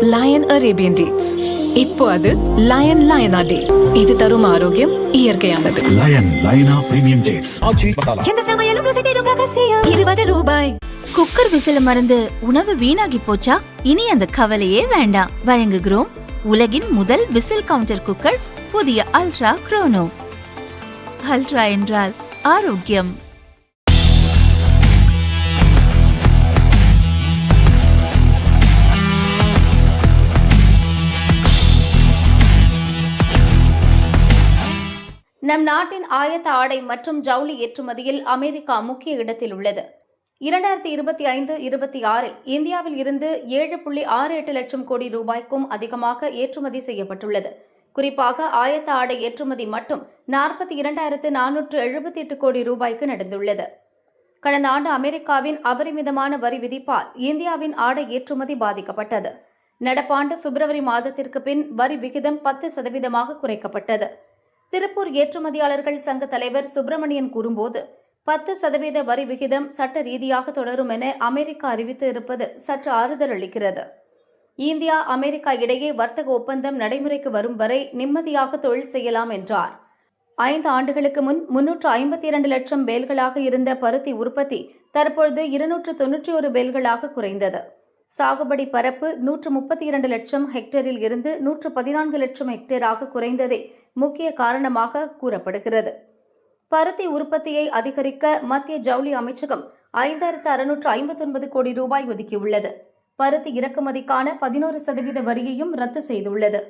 Line Arabian dates. இப்போ அது line லயனா டே. இது தரும் ஆரோக்கியம் இயற்கையானது. லயன் லயனா பிரீமியம் டேட்ஸ். எந்த சமையலும் ருசி தேடும் ரகசியம். 20 ரூபாய். குக்கர் விசில மறந்து உணவு வீணாகி போச்சா? இனி அந்த கவலையே வேண்டாம். வழங்குகிறோம் உலகின் முதல் விசில் கவுண்டர் குக்கர், புதிய அல்ட்ரா குரோனோ. அல்ட்ரா என்றால் ஆரோக்கியம். நம் நாட்டின் ஆயத்த ஆடை மற்றும் ஜவுளி ஏற்றுமதியில் அமெரிக்கா முக்கிய இடத்தில் உள்ளது. 2025-26 இந்தியாவில் இருந்து 7.68 லட்சம் கோடி ரூபாய்க்கும் அதிகமாக ஏற்றுமதி செய்யப்பட்டுள்ளது. குறிப்பாக ஆயத்த ஆடை ஏற்றுமதி மட்டும் 42,478 கோடி ரூபாய்க்கு நடந்துள்ளது. கடந்த ஆண்டு அமெரிக்காவின் அபரிமிதமான வரி விதிப்பால் இந்தியாவின் ஆடை ஏற்றுமதி பாதிக்கப்பட்டது. நடப்பாண்டு பிப்ரவரி மாதத்திற்கு பின் வரி விகிதம் 10% குறைக்கப்பட்டது. திருப்பூர் ஏற்றுமதியாளர்கள் சங்க தலைவர் சுப்பிரமணியன் கூறும்போது, 10% வரி விகிதம் சட்ட ரீதியாக தொடரும் என அமெரிக்கா அறிவித்து இருப்பது சற்று ஆறுதல் அளிக்கிறது. இந்தியா அமெரிக்கா இடையே வர்த்தக ஒப்பந்தம் நடைமுறைக்கு வரும் வரை நிம்மதியாக தொழில் செய்யலாம் என்றார். 5 ஆண்டுகளுக்கு முன் 352 லட்சம் பேல்களாக இருந்த பருத்தி உற்பத்தி தற்பொழுது 291 பேல்களாக குறைந்தது. சாகுபடி பரப்பு 132 லட்சம் ஹெக்டேரில் இருந்து 114 லட்சம் ஹெக்டேராக குறைந்ததே முக்கிய காரணமாக கூறப்படுகிறது. பருத்தி உற்பத்தியை அதிகரிக்க மத்திய ஜவுளி அமைச்சகம் 5,659 கோடி ரூபாய் ஒதுக்கியுள்ளது. பருத்தி இறக்குமதிக்கான 11% வரியையும் ரத்து செய்துள்ளது.